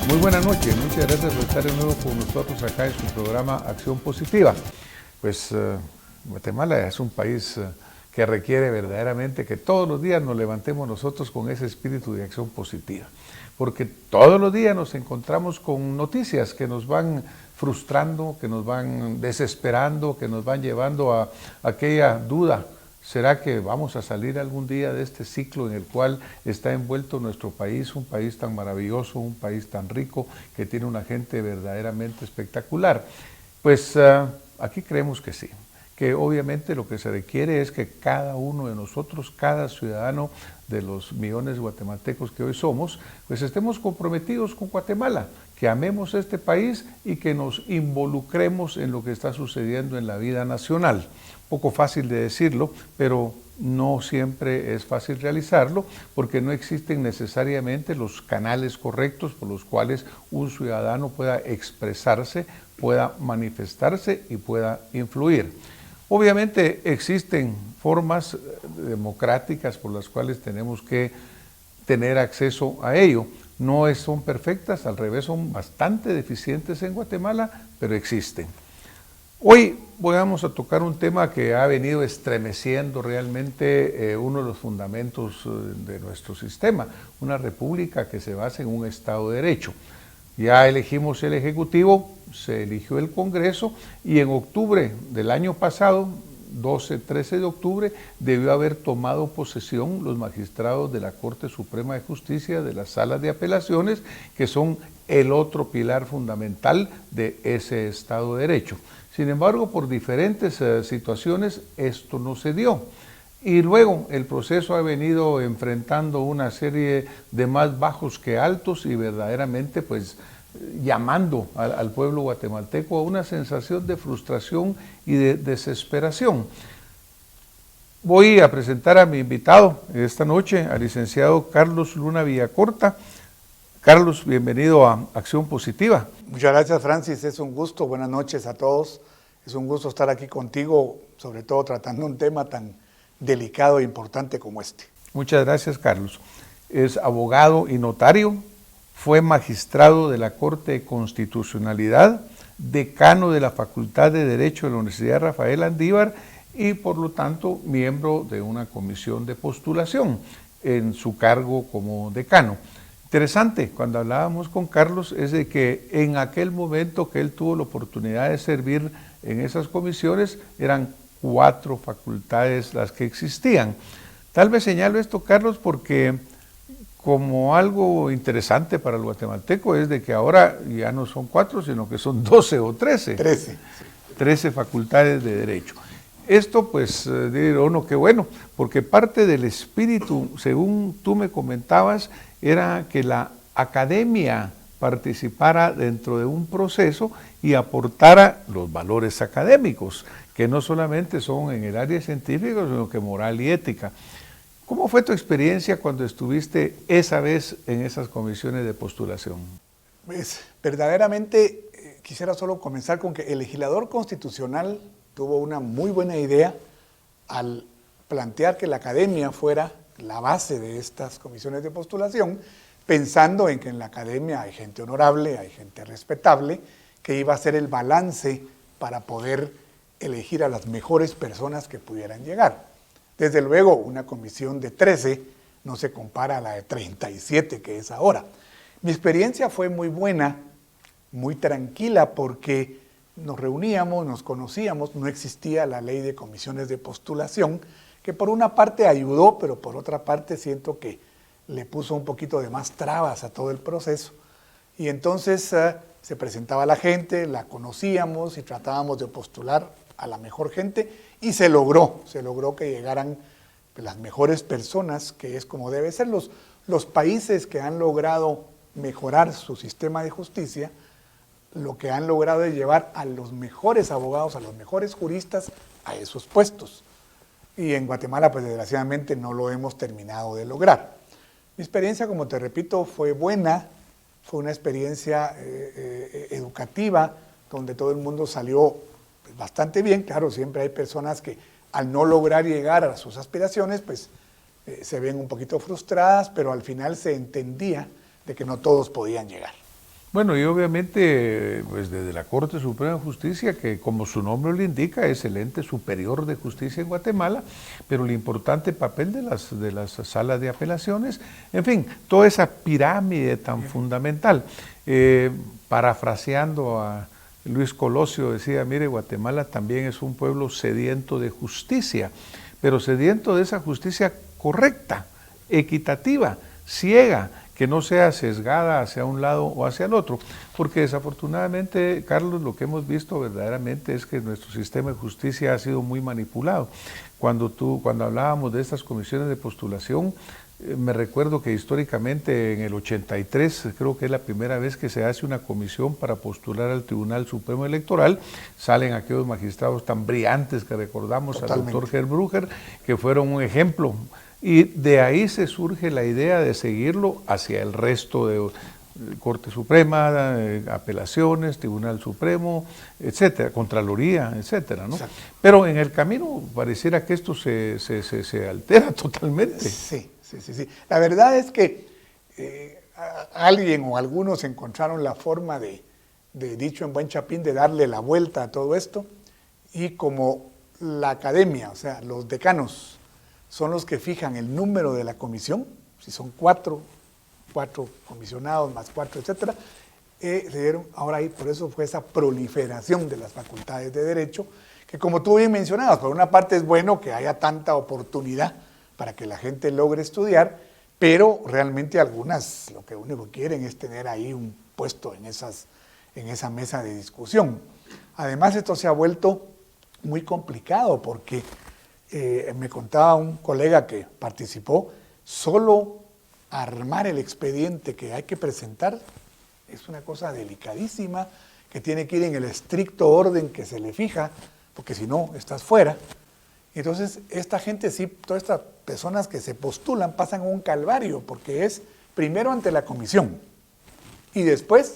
Muy buena noche, muchas gracias por estar de nuevo con nosotros acá en su programa Acción Positiva. Pues Guatemala es un país que requiere verdaderamente que todos los días nos levantemos nosotros con ese espíritu de acción positiva, porque todos los días nos encontramos con noticias que nos van frustrando, que nos van desesperando, que nos van llevando a aquella duda. ¿Será que vamos a salir algún día de este ciclo en el cual está envuelto nuestro país, un país tan maravilloso, un país tan rico, que tiene una gente verdaderamente espectacular? Pues aquí creemos que sí, que obviamente lo que se requiere es que cada uno de nosotros, cada ciudadano de los millones guatemaltecos que hoy somos, pues estemos comprometidos con Guatemala, que amemos este país y que nos involucremos en lo que está sucediendo en la vida nacional. Poco fácil de decirlo, pero no siempre es fácil realizarlo, porque no existen necesariamente los canales correctos por los cuales un ciudadano pueda expresarse, pueda manifestarse y pueda influir. Obviamente existen formas democráticas por las cuales tenemos que tener acceso a ello. No son perfectas, al revés, son bastante deficientes en Guatemala, pero existen. Hoy vamos a tocar un tema que ha venido estremeciendo realmente uno de los fundamentos de nuestro sistema, una república que se basa en un Estado de Derecho. Ya elegimos el Ejecutivo, se eligió el Congreso y en octubre del año pasado, 12-13 de octubre, debió haber tomado posesión los magistrados de la Corte Suprema de Justicia, de las salas de apelaciones, que son el otro pilar fundamental de ese Estado de Derecho. Sin embargo, por diferentes situaciones, esto no se dio. Y luego el proceso ha venido enfrentando una serie de más bajos que altos y verdaderamente pues llamando al pueblo guatemalteco a una sensación de frustración y de desesperación. Voy a presentar a mi invitado esta noche, al licenciado Carlos Luna Villacorta. Carlos, bienvenido a Acción Positiva. Muchas gracias, Francis, es un gusto, buenas noches a todos. Es un gusto estar aquí contigo, sobre todo tratando un tema tan delicado e importante como este. Muchas gracias, Carlos. Es abogado y notario, fue magistrado de la Corte de Constitucionalidad, decano de la Facultad de Derecho de la Universidad Rafael Andívar y por lo tanto miembro de una comisión de postulación en su cargo como decano. Interesante, cuando hablábamos con Carlos, es de que en aquel momento que él tuvo la oportunidad de servir en esas comisiones, eran 4 facultades las que existían. Tal vez señalo esto, Carlos, porque como algo interesante para el guatemalteco es de que ahora ya no son 4, sino que son 12 o 13. 13 facultades de Derecho. Esto pues, dirá uno, qué bueno, porque parte del espíritu, según tú me comentabas, era que la academia participara dentro de un proceso y aportara los valores académicos, que no solamente son en el área científica, sino que moral y ética. ¿Cómo fue tu experiencia cuando estuviste esa vez en esas comisiones de postulación? Pues verdaderamente quisiera solo comenzar con que el legislador constitucional tuvo una muy buena idea al plantear que la academia fuera la base de estas comisiones de postulación, pensando en que en la academia hay gente honorable, hay gente respetable, que iba a ser el balance para poder elegir a las mejores personas que pudieran llegar. Desde luego, una comisión de 13 no se compara a la de 37 que es ahora. Mi experiencia fue muy buena, muy tranquila, porque nos reuníamos, nos conocíamos, no existía la ley de comisiones de postulación, que por una parte ayudó, pero por otra parte siento que le puso un poquito de más trabas a todo el proceso. Y entonces se presentaba la gente, la conocíamos y tratábamos de postular a la mejor gente y se logró que llegaran las mejores personas, que es como debe ser. Los países que han logrado mejorar su sistema de justicia, lo que han logrado es llevar a los mejores abogados, a los mejores juristas a esos puestos. Y en Guatemala, pues desgraciadamente no lo hemos terminado de lograr. Mi experiencia, como te repito, fue buena, fue una experiencia educativa, donde todo el mundo salió bastante bien. Claro, siempre hay personas que al no lograr llegar a sus aspiraciones, pues se ven un poquito frustradas, pero al final se entendía de que no todos podían llegar. Bueno, y obviamente, pues desde la Corte Suprema de Justicia, que como su nombre lo indica, es el ente superior de justicia en Guatemala, pero el importante papel de las salas de apelaciones, en fin, toda esa pirámide tan fundamental. Parafraseando a Luis Colosio, decía, mire, Guatemala también es un pueblo sediento de justicia, pero sediento de esa justicia correcta, equitativa, ciega, que no sea sesgada hacia un lado o hacia el otro, porque desafortunadamente, Carlos, lo que hemos visto verdaderamente es que nuestro sistema de justicia ha sido muy manipulado. Cuando hablábamos de estas comisiones de postulación, me recuerdo que históricamente en el 83, creo que es la primera vez que se hace una comisión para postular al Tribunal Supremo Electoral, salen aquellos magistrados tan brillantes que recordamos, al doctor Herbrugger, que fueron un ejemplo. Y de ahí se surge la idea de seguirlo hacia el resto de Corte Suprema, apelaciones, Tribunal Supremo, etcétera, Contraloría, etcétera, ¿no? Pero en el camino pareciera que esto se altera totalmente. Sí. La verdad es que alguien o algunos encontraron la forma de, dicho en buen chapín, de darle la vuelta a todo esto, y como la academia, o sea, los decanos, son los que fijan el número de la comisión, si son cuatro comisionados más 4, etcétera, se dieron ahora ahí, por eso fue esa proliferación de las facultades de Derecho, que como tú bien mencionabas, por una parte es bueno que haya tanta oportunidad para que la gente logre estudiar, pero realmente algunas lo que único quieren es tener ahí un puesto en esa mesa de discusión. Además, esto se ha vuelto muy complicado porque me contaba un colega que participó, solo armar el expediente que hay que presentar es una cosa delicadísima, que tiene que ir en el estricto orden que se le fija, porque si no, estás fuera. Entonces, esta gente sí, todas estas personas que se postulan pasan un calvario, porque es primero ante la comisión y después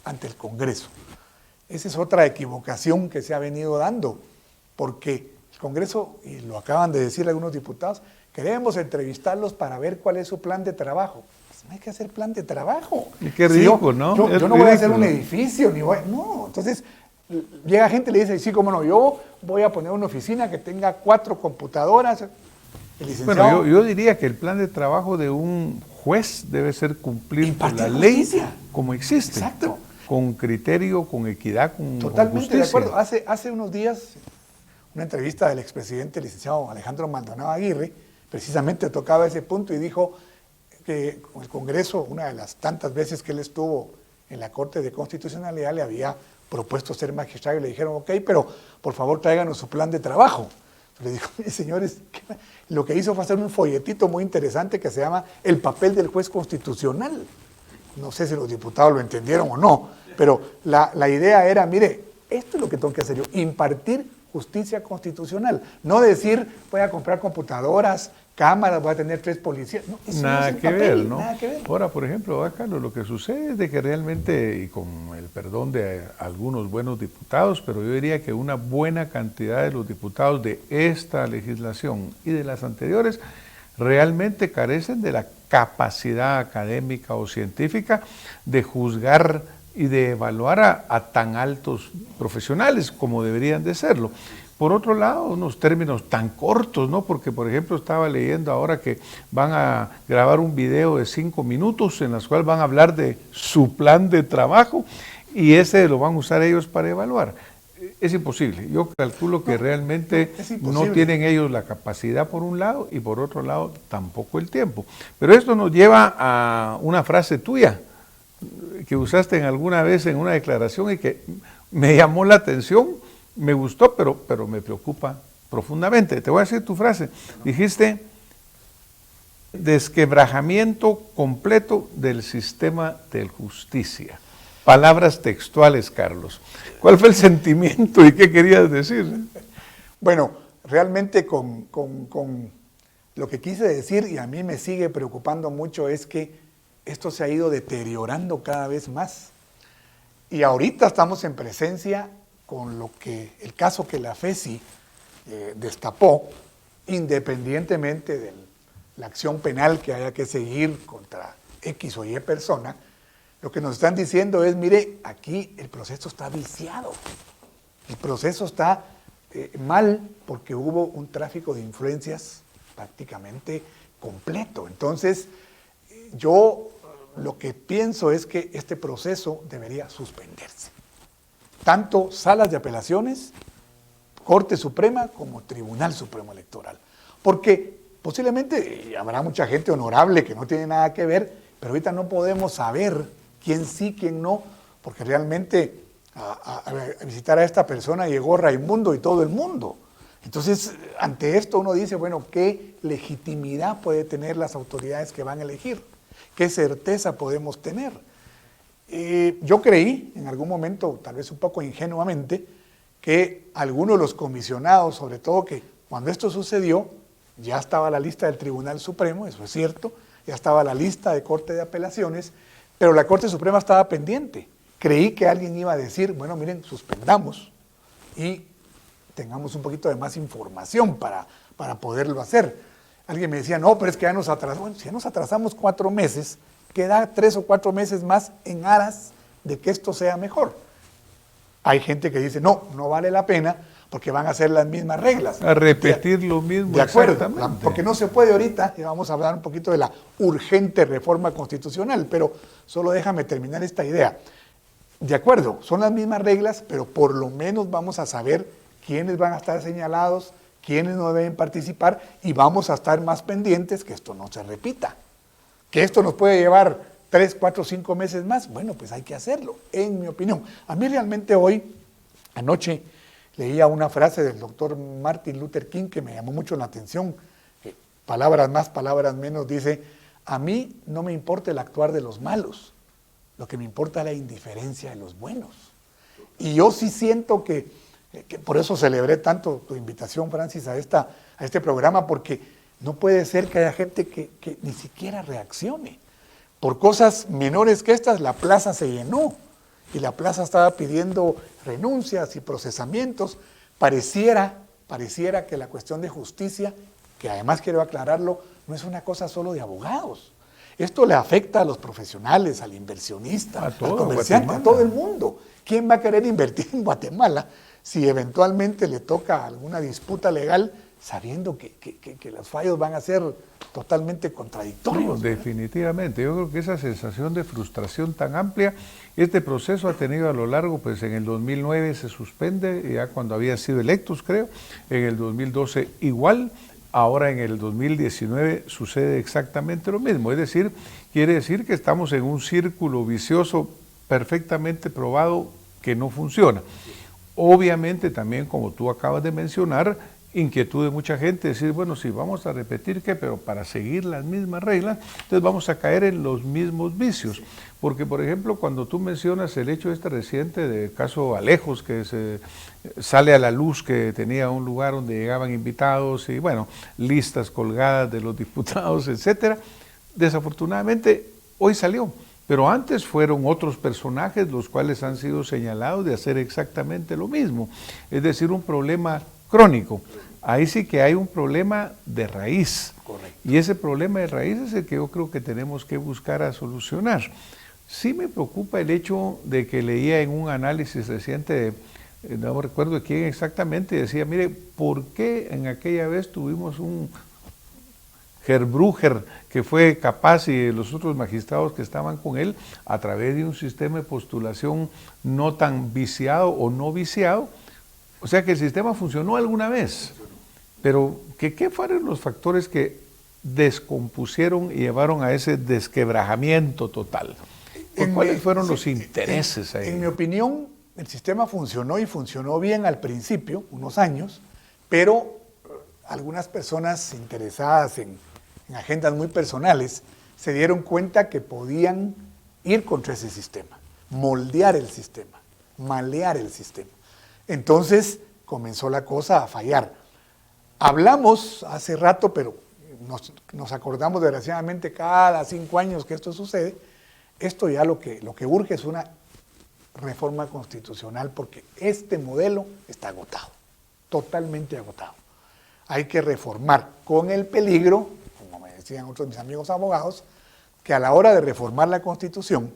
ante el Congreso. Esa es otra equivocación que se ha venido dando, porque el Congreso, y lo acaban de decir algunos diputados, queremos entrevistarlos para ver cuál es su plan de trabajo. Pues no hay que hacer plan de trabajo. Y qué ridículo, ¿no? Yo no voy a hacer un edificio, no. Entonces, llega gente y le dice, sí, cómo no, yo voy a poner una oficina que tenga 4 computadoras. El licenciado, bueno, yo diría que el plan de trabajo de un juez debe ser cumplir con la ley como existe. Exacto. Con criterio, con equidad, con totalmente justicia. De acuerdo. Hace unos días, una entrevista del expresidente licenciado Alejandro Maldonado Aguirre, precisamente tocaba ese punto y dijo que con el Congreso, una de las tantas veces que él estuvo en la Corte de Constitucionalidad, le había propuesto ser magistrado y le dijeron, ok, pero por favor tráiganos su plan de trabajo. Le dijo, señores, lo que hizo fue hacer un folletito muy interesante que se llama El papel del juez constitucional. No sé si los diputados lo entendieron o no, pero la idea era, mire, esto es lo que tengo que hacer yo, impartir justicia constitucional, no decir voy a comprar computadoras, cámaras, voy a tener 3 policías. No, eso nada no es que papel, ver, ¿no? Nada que ver. Ahora, por ejemplo, Carlos, lo que sucede es de que realmente, y con el perdón de algunos buenos diputados, pero yo diría que una buena cantidad de los diputados de esta legislación y de las anteriores realmente carecen de la capacidad académica o científica de juzgar y de evaluar a tan altos profesionales como deberían de serlo. Por otro lado, unos términos tan cortos, ¿no? Porque, por ejemplo, estaba leyendo ahora que van a grabar un video de 5 minutos en los cuales van a hablar de su plan de trabajo y ese lo van a usar ellos para evaluar. Es imposible. Yo calculo que realmente no tienen ellos la capacidad por un lado y por otro lado tampoco el tiempo. Pero esto nos lleva a una frase tuya que usaste alguna vez en una declaración y que me llamó la atención, me gustó, pero me preocupa profundamente. Te voy a decir tu frase. Dijiste, desquebrajamiento completo del sistema de justicia. Palabras textuales, Carlos. ¿Cuál fue el sentimiento y qué querías decir? Bueno, realmente con lo que quise decir, y a mí me sigue preocupando mucho, es que esto se ha ido deteriorando cada vez más. Y ahorita estamos en presencia con el caso que la FESI destapó, independientemente de la acción penal que haya que seguir contra X o Y persona, Lo que nos están diciendo es, mire, aquí el proceso está viciado. El proceso está mal porque hubo un tráfico de influencias prácticamente completo. Entonces, yo lo que pienso es que este proceso debería suspenderse. Tanto salas de apelaciones, Corte Suprema como Tribunal Supremo Electoral. Porque posiblemente habrá mucha gente honorable que no tiene nada que ver, pero ahorita no podemos saber quién sí, quién no, porque realmente a visitar a esta persona llegó Raimundo y todo el mundo. Entonces, ante esto uno dice, bueno, ¿qué legitimidad puede tener las autoridades que van a elegir? ¿Qué certeza podemos tener? Yo creí, en algún momento, tal vez un poco ingenuamente, que algunos de los comisionados, sobre todo que cuando esto sucedió, ya estaba la lista del Tribunal Supremo, eso es cierto, ya estaba la lista de Corte de Apelaciones, pero la Corte Suprema estaba pendiente. Creí que alguien iba a decir, bueno, miren, suspendamos y tengamos un poquito de más información para poderlo hacer. Alguien me decía, no, pero es que ya nos atrasamos. Bueno, si ya nos atrasamos 4 meses, queda 3 o 4 meses más en aras de que esto sea mejor. Hay gente que dice, no, no vale la pena porque van a ser las mismas reglas. A repetir lo mismo. De acuerdo, porque no se puede ahorita, y vamos a hablar un poquito de la urgente reforma constitucional, pero solo déjame terminar esta idea. De acuerdo, son las mismas reglas, pero por lo menos vamos a saber quiénes van a estar señalados, quiénes no deben participar, y vamos a estar más pendientes que esto no se repita. Que esto nos puede llevar 3, 4, 5 meses más, bueno, pues hay que hacerlo, en mi opinión. A mí realmente hoy, anoche, leía una frase del doctor Martin Luther King que me llamó mucho la atención, que palabras más, palabras menos, dice, a mí no me importa el actuar de los malos, lo que me importa es la indiferencia de los buenos. Y yo sí siento que por eso celebré tanto tu invitación, Francis, a este programa, porque no puede ser que haya gente que ni siquiera reaccione. Por cosas menores que estas, la plaza se llenó y la plaza estaba pidiendo renuncias y procesamientos. Pareciera que la cuestión de justicia, que además quiero aclararlo, no es una cosa solo de abogados. Esto le afecta a los profesionales, al inversionista, al comerciante, a todo el mundo. ¿Quién va a querer invertir en Guatemala si eventualmente le toca alguna disputa legal sabiendo que los fallos van a ser totalmente contradictorios? No, definitivamente. Yo creo que esa sensación de frustración tan amplia, este proceso ha tenido a lo largo, pues en el 2009 se suspende, ya cuando habían sido electos, creo, en el 2012 igual, ahora en el 2019 sucede exactamente lo mismo. Es decir, quiere decir que estamos en un círculo vicioso perfectamente probado que no funciona. Obviamente también, como tú acabas de mencionar, inquietud de mucha gente, decir, bueno, sí, vamos a repetir qué, pero para seguir las mismas reglas, entonces vamos a caer en los mismos vicios. Porque, por ejemplo, cuando tú mencionas el hecho reciente del caso Alejos, que se sale a la luz que tenía un lugar donde llegaban invitados y, bueno, listas colgadas de los diputados, etcétera, desafortunadamente hoy salió. Pero antes fueron otros personajes los cuales han sido señalados de hacer exactamente lo mismo. Es decir, un problema crónico. Ahí sí que hay un problema de raíz. Correcto. Y ese problema de raíz es el que yo creo que tenemos que buscar a solucionar. Sí me preocupa el hecho de que leía en un análisis reciente, no recuerdo de quién exactamente, decía, mire, ¿por qué en aquella vez tuvimos un Herbruger que fue capaz y los otros magistrados que estaban con él a través de un sistema de postulación no tan viciado o no viciado? O sea que el sistema funcionó alguna vez, pero ¿qué fueron los factores que descompusieron y llevaron a ese desquebrajamiento total? ¿Cuáles fueron los intereses ahí? En mi opinión, el sistema funcionó y funcionó bien al principio, unos años, pero algunas personas interesadas en agendas muy personales se dieron cuenta que podían ir contra ese sistema, moldear el sistema, malear el sistema. Entonces comenzó la cosa a fallar. Hablamos hace rato, pero nos acordamos desgraciadamente cada 5 años que esto sucede. Esto ya lo que urge es una reforma constitucional porque este modelo está agotado, totalmente agotado. Hay que reformar con el peligro, como me decían otros mis amigos abogados, que a la hora de reformar la Constitución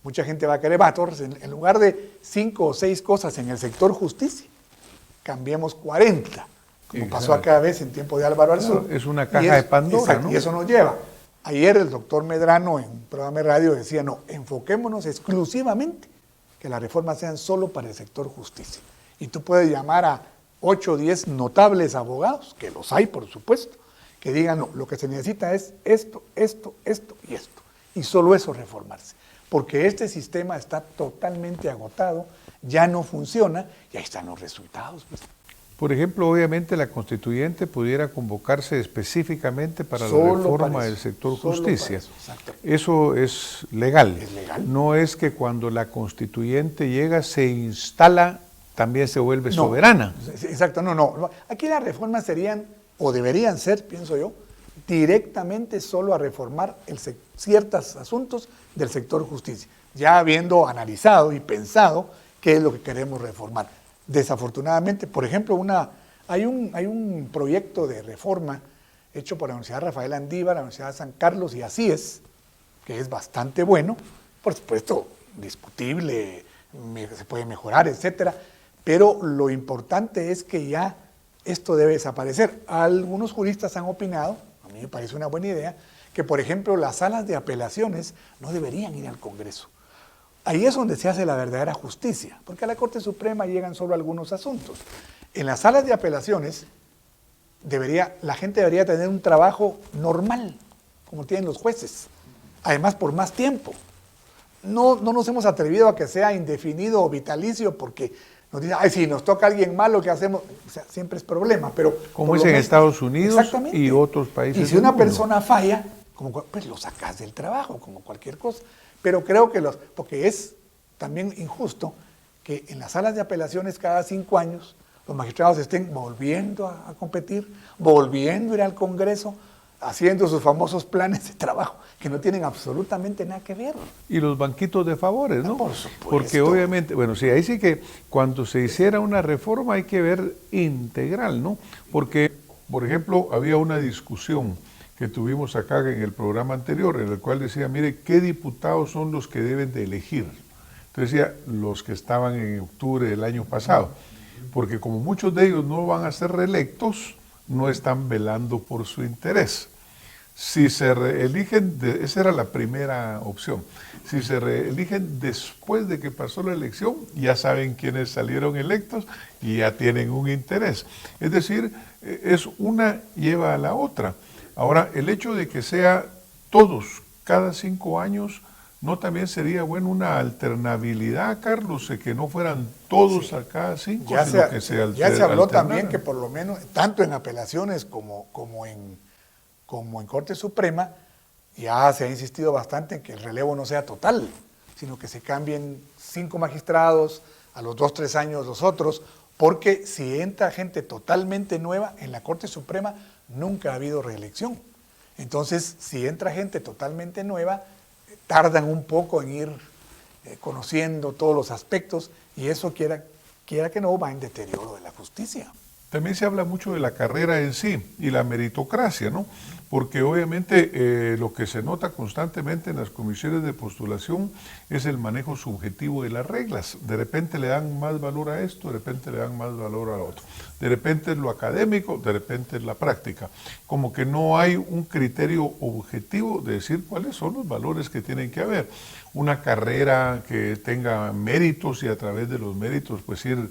mucha gente va a querer, entonces en lugar de 5 o 6 cosas en el sector justicia, cambiemos 40, como pasó acá a veces en tiempo de Álvaro Arzú. Es una caja de Pandora, exacto, ¿no? Y eso nos lleva. Ayer el doctor Medrano en un programa de radio decía, no, enfoquémonos exclusivamente que las reformas sean solo para el sector justicia. Y tú puedes llamar a 8 o 10 notables abogados, que los hay por supuesto, que digan, no, lo que se necesita es esto, esto, esto y esto. Y solo eso reformarse. Porque este sistema está totalmente agotado, ya no funciona y ahí están los resultados. Pues. Por ejemplo, obviamente la constituyente pudiera convocarse específicamente para Solo la reforma para del eso, sector solo justicia. para eso, Eso es legal. Es legal. No es que cuando la constituyente llega, se instala, también se vuelve soberana. Exacto, no. Aquí las reformas serían, o deberían ser, pienso yo, directamente solo a reformar ciertos asuntos del sector justicia, ya habiendo analizado y pensado qué es lo que queremos reformar. Desafortunadamente, por ejemplo, hay un proyecto de reforma hecho por la Universidad Rafael Andívar, la Universidad San Carlos y así es, que es bastante bueno, por supuesto, discutible, se puede mejorar, etcétera, pero lo importante es que ya esto debe desaparecer. Algunos juristas han opinado, a mí me parece una buena idea, que por ejemplo las salas de apelaciones no deberían ir al Congreso. Ahí es donde se hace la verdadera justicia, porque a la Corte Suprema llegan solo algunos asuntos. En las salas de apelaciones la gente debería tener un trabajo normal, como tienen los jueces, además por más tiempo. No nos hemos atrevido a que sea indefinido o vitalicio porque nos dicen, ay, si nos toca a alguien malo, ¿qué hacemos? O sea, siempre es problema, pero... Como es en Estados Unidos y otros países. Y si una persona falla, pues lo sacas del trabajo, como cualquier cosa. Pero creo que porque es también injusto que en las salas de apelaciones cada 5 años los magistrados estén volviendo a competir, volviendo a ir al Congreso, haciendo sus famosos planes de trabajo, que no tienen absolutamente nada que ver. Y los banquitos de favores, ¿no? Por supuesto. Porque obviamente, bueno, sí, ahí sí que cuando se hiciera una reforma hay que ver integral, ¿no? Porque, por ejemplo, había una discusión que tuvimos acá en el programa anterior, en el cual decía, mire, ¿qué diputados son los que deben de elegir? Entonces decía, los que estaban en octubre del año pasado, porque como muchos de ellos no van a ser reelectos, no están velando por su interés. Si se reeligen, esa era la primera opción, si se reeligen después de que pasó la elección, ya saben quiénes salieron electos y ya tienen un interés. Es decir, es una lleva a la otra. Ahora, el hecho de que sea todos cada 5 años, ¿no también sería bueno una alternabilidad, Carlos? Que no fueran todos a cada 5, sino que se ya se habló también que por lo menos, tanto en apelaciones como en Corte Suprema, ya se ha insistido bastante en que el relevo no sea total, sino que se cambien 5 magistrados, a los 2 o 3 años los otros, porque si entra gente totalmente nueva en la Corte Suprema, nunca ha habido reelección. Entonces, si entra gente totalmente nueva, tardan un poco en ir conociendo todos los aspectos y eso, quiera que no, va en deterioro de la justicia. También se habla mucho de la carrera en sí y la meritocracia, ¿no? Porque obviamente lo que se nota constantemente en las comisiones de postulación es el manejo subjetivo de las reglas. De repente le dan más valor a esto, de repente le dan más valor a lo otro. De repente es lo académico, de repente es la práctica. Como que no hay un criterio objetivo de decir cuáles son los valores que tienen que haber. Una carrera que tenga méritos y a través de los méritos pues ir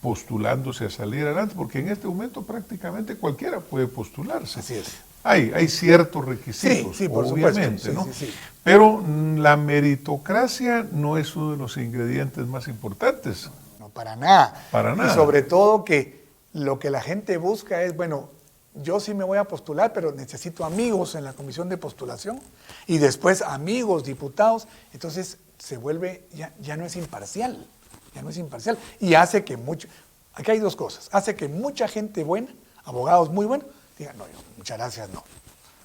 postulándose a salir adelante, porque en este momento prácticamente cualquiera puede postularse. Así es. Hay ciertos requisitos, sí, por obviamente, supuesto. ¿no? Sí. Pero la meritocracia no es uno de los ingredientes más importantes. No, para nada. Para nada. Y sobre todo que lo que la gente busca es, bueno, yo sí me voy a postular, pero necesito amigos en la comisión de postulación y después amigos, diputados, entonces se vuelve, ya no es imparcial. Ya no es imparcial y hace que aquí hay 2 cosas, hace que mucha gente buena, abogados muy buenos, digan, no, muchas gracias,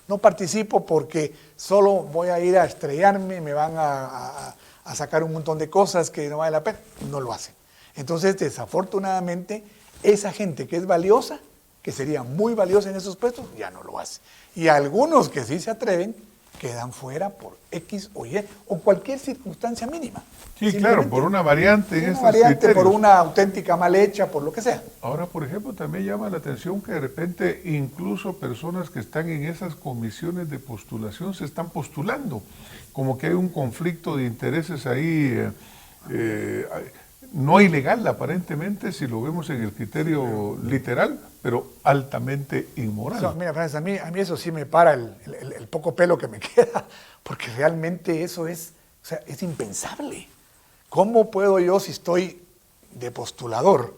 no participo porque solo voy a ir a estrellarme, me van a sacar un montón de cosas que no vale la pena, no lo hacen. Entonces, desafortunadamente, esa gente que es valiosa, que sería muy valiosa en esos puestos, ya no lo hace. Y algunos que sí se atreven, quedan fuera por X o Y o cualquier circunstancia mínima. Sí, claro, por una variante en una estos variante, criterios. por una auténtica mal hecha, por lo que sea. Ahora, por ejemplo, también llama la atención que de repente incluso personas que están en esas comisiones de postulación se están postulando, como que hay un conflicto de intereses ahí, no ilegal aparentemente, si lo vemos en el criterio literal, pero altamente inmoral. So, mira, Francis, a mí eso sí me para el poco pelo que me queda, porque realmente eso es, o sea, es impensable. ¿Cómo puedo yo, si estoy de postulador,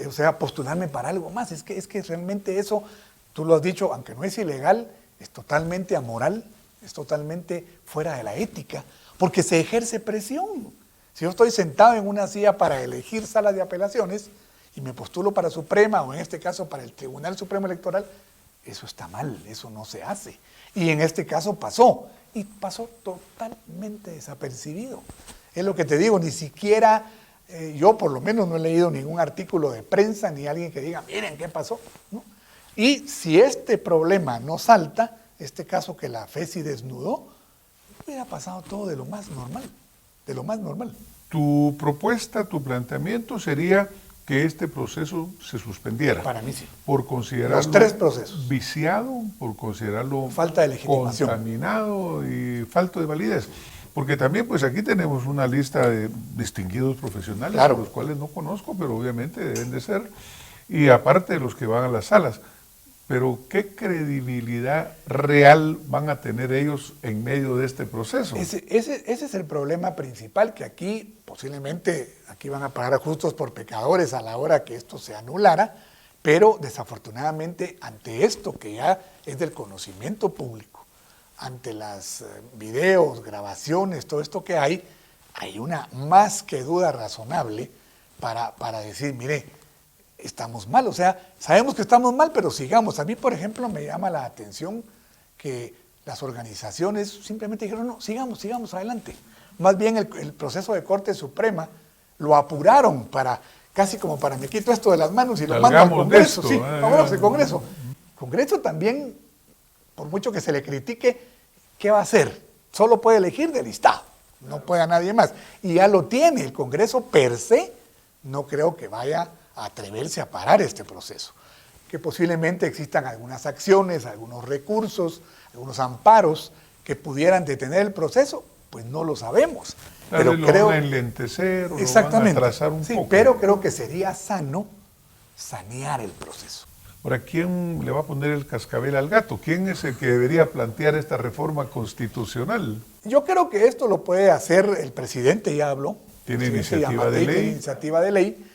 o sea, postularme para algo más? Es que realmente eso, tú lo has dicho, aunque no es ilegal, es totalmente amoral, es totalmente fuera de la ética, porque se ejerce presión. Si yo estoy sentado en una silla para elegir salas de apelaciones y me postulo para Suprema, o en este caso para el Tribunal Supremo Electoral, eso está mal, eso no se hace. Y en este caso pasó, y pasó totalmente desapercibido. Es lo que te digo, ni siquiera yo por lo menos no he leído ningún artículo de prensa, ni alguien que diga, miren qué pasó, ¿no? Y si este problema no salta, este caso que la FESI desnudó, hubiera pasado todo de lo más normal, de lo más normal. Tu propuesta, tu planteamiento sería que este proceso se suspendiera. Para mí sí. Por considerarlo los 3 procesos. Viciado, por considerarlo falta de legitimación, contaminado y falto de validez. Porque también pues aquí tenemos una lista de distinguidos profesionales, claro, los cuales no conozco, pero obviamente deben de ser, y aparte de los que van a las salas. Pero ¿qué credibilidad real van a tener ellos en medio de este proceso? Ese es el problema principal, que aquí posiblemente aquí van a pagar a justos por pecadores a la hora que esto se anulara, pero desafortunadamente ante esto que ya es del conocimiento público, ante las videos, grabaciones, todo esto que hay una más que duda razonable para decir, mire, estamos mal, o sea, sabemos que estamos mal, pero sigamos. A mí, por ejemplo, me llama la atención que las organizaciones simplemente dijeron, no, sigamos adelante. Más bien el proceso de Corte Suprema lo apuraron para, casi como para me quito esto de las manos y lo mando al Congreso. Sí, vámonos al Congreso. Congreso también, por mucho que se le critique, ¿qué va a hacer? Solo puede elegir del listado, no puede a nadie más. Y ya lo tiene, el Congreso per se, no creo que vaya a atreverse a parar este proceso, que posiblemente existan algunas acciones, algunos recursos, algunos amparos que pudieran detener el proceso, pues no lo sabemos. Pero creo van a enlentecer o exactamente, lo van a atrasar un poco. Pero creo que sería sano sanear el proceso. Ahora, ¿quién le va a poner el cascabel al gato? ¿Quién es el que debería plantear esta reforma constitucional? Yo creo que esto lo puede hacer el presidente, ya habló. Tiene iniciativa de ley. Tiene iniciativa de ley.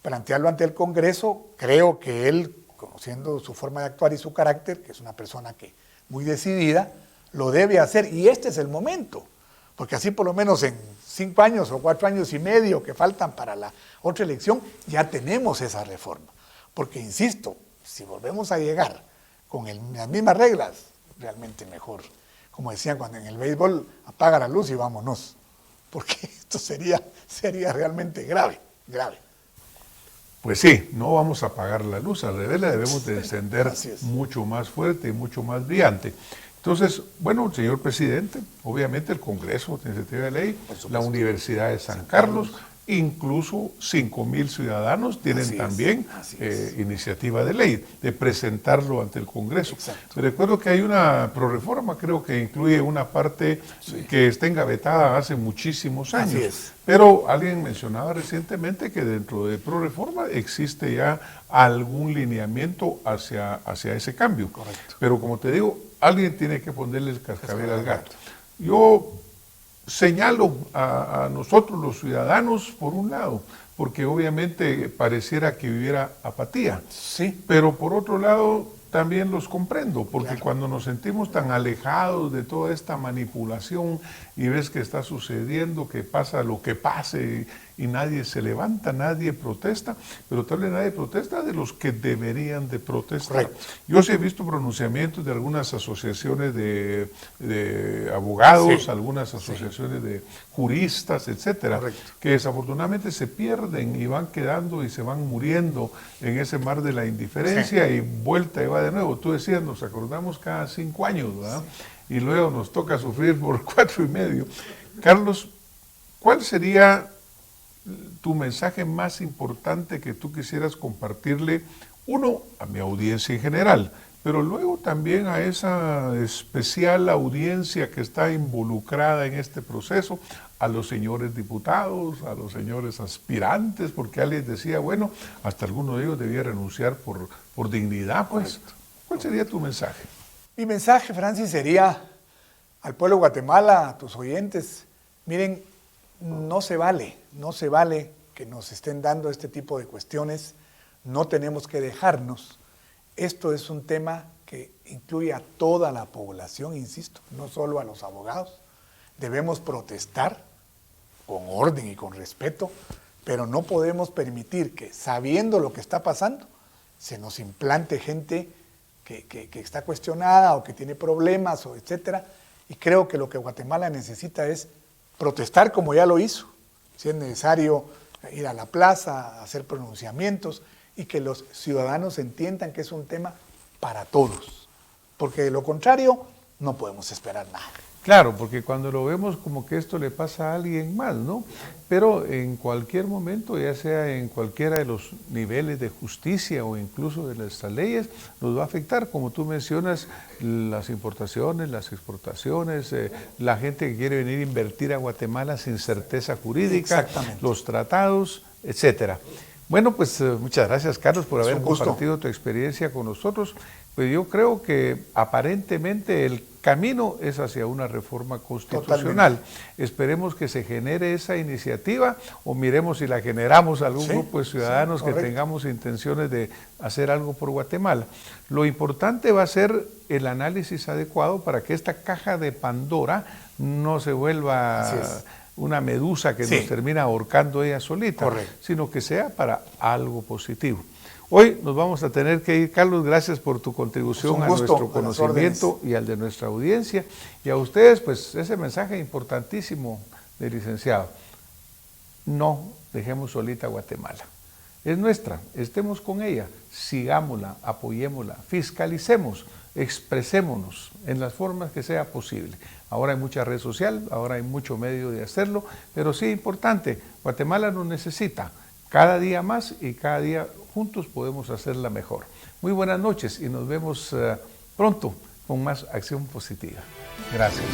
Plantearlo ante el Congreso, creo que él, conociendo su forma de actuar y su carácter, que es una persona que muy decidida, lo debe hacer, y este es el momento, porque así por lo menos en 5 años o 4 años y medio que faltan para la otra elección, ya tenemos esa reforma, porque insisto, si volvemos a llegar con las mismas reglas, realmente mejor, como decían cuando en el béisbol, apaga la luz y vámonos, porque esto sería realmente grave. Pues sí, no vamos a apagar la luz, al revés, la debemos de encender mucho más fuerte y mucho más brillante. Entonces, bueno, señor presidente, obviamente el Congreso tiene iniciativa de ley, la Universidad de San Carlos, incluso 5,000 ciudadanos tienen también iniciativa de ley, de presentarlo ante el Congreso. Exacto. Recuerdo que hay una prorreforma, creo que incluye una parte que está engavetada hace muchísimos años. Pero alguien mencionaba recientemente que dentro de prorreforma existe ya algún lineamiento hacia ese cambio. Correcto. Pero como te digo, alguien tiene que ponerle el cascabel al gato. Yo señalo a nosotros los ciudadanos por un lado, porque obviamente pareciera que hubiera apatía, pero por otro lado también los comprendo, porque cuando nos sentimos tan alejados de toda esta manipulación y ves que está sucediendo, que pasa lo que pase y nadie se levanta, nadie protesta, pero tal vez nadie protesta de los que deberían de protestar. Correcto. Yo sí he visto pronunciamientos de algunas asociaciones de abogados, algunas asociaciones de juristas, etcétera, que desafortunadamente se pierden y van quedando y se van muriendo en ese mar de la indiferencia y vuelta y va de nuevo. Tú decías, nos acordamos cada 5 años, ¿verdad? Y luego nos toca sufrir por 4 y medio. Carlos, ¿cuál sería tu mensaje más importante que tú quisieras compartirle, uno, a mi audiencia en general, pero luego también a esa especial audiencia que está involucrada en este proceso, a los señores diputados, a los señores aspirantes, porque alguien decía, bueno, hasta alguno de ellos debía renunciar por dignidad, pues? ¿Cuál sería tu mensaje? Mi mensaje, Francis, sería al pueblo de Guatemala, a tus oyentes, miren, no se vale que nos estén dando este tipo de cuestiones, no tenemos que dejarnos. Esto es un tema que incluye a toda la población, insisto, no solo a los abogados. Debemos protestar con orden y con respeto, pero no podemos permitir que, sabiendo lo que está pasando, se nos implante gente que está cuestionada o que tiene problemas, o etcétera. Y creo que lo que Guatemala necesita es protestar como ya lo hizo. Si es necesario ir a la plaza, hacer pronunciamientos, y que los ciudadanos entiendan que es un tema para todos. Porque de lo contrario, no podemos esperar nada. Claro, porque cuando lo vemos como que esto le pasa a alguien más, ¿no? Pero en cualquier momento, ya sea en cualquiera de los niveles de justicia o incluso de nuestras leyes, nos va a afectar, como tú mencionas, las importaciones, las exportaciones, la gente que quiere venir a invertir a Guatemala sin certeza jurídica, los tratados, etcétera. Bueno, pues muchas gracias, Carlos, por haber compartido tu experiencia con nosotros. Pues yo creo que aparentemente el camino es hacia una reforma constitucional. Totalmente. Esperemos que se genere esa iniciativa o miremos si la generamos algún grupo de ciudadanos que tengamos intenciones de hacer algo por Guatemala. Lo importante va a ser el análisis adecuado para que esta caja de Pandora no se vuelva una medusa que nos termina ahorcando ella solita, sino que sea para algo positivo. Hoy nos vamos a tener que ir, Carlos, gracias por tu contribución a nuestro conocimiento y al de nuestra audiencia. Y a ustedes, pues, ese mensaje importantísimo del licenciado. No dejemos solita a Guatemala. Es nuestra, estemos con ella, sigámosla, apoyémosla, fiscalicemos, expresémonos en las formas que sea posible. Ahora hay mucha red social, ahora hay mucho medio de hacerlo, pero sí importante, Guatemala nos necesita cada día más y cada día juntos podemos hacerla mejor. Muy buenas noches y nos vemos pronto con más Acción Positiva. Gracias.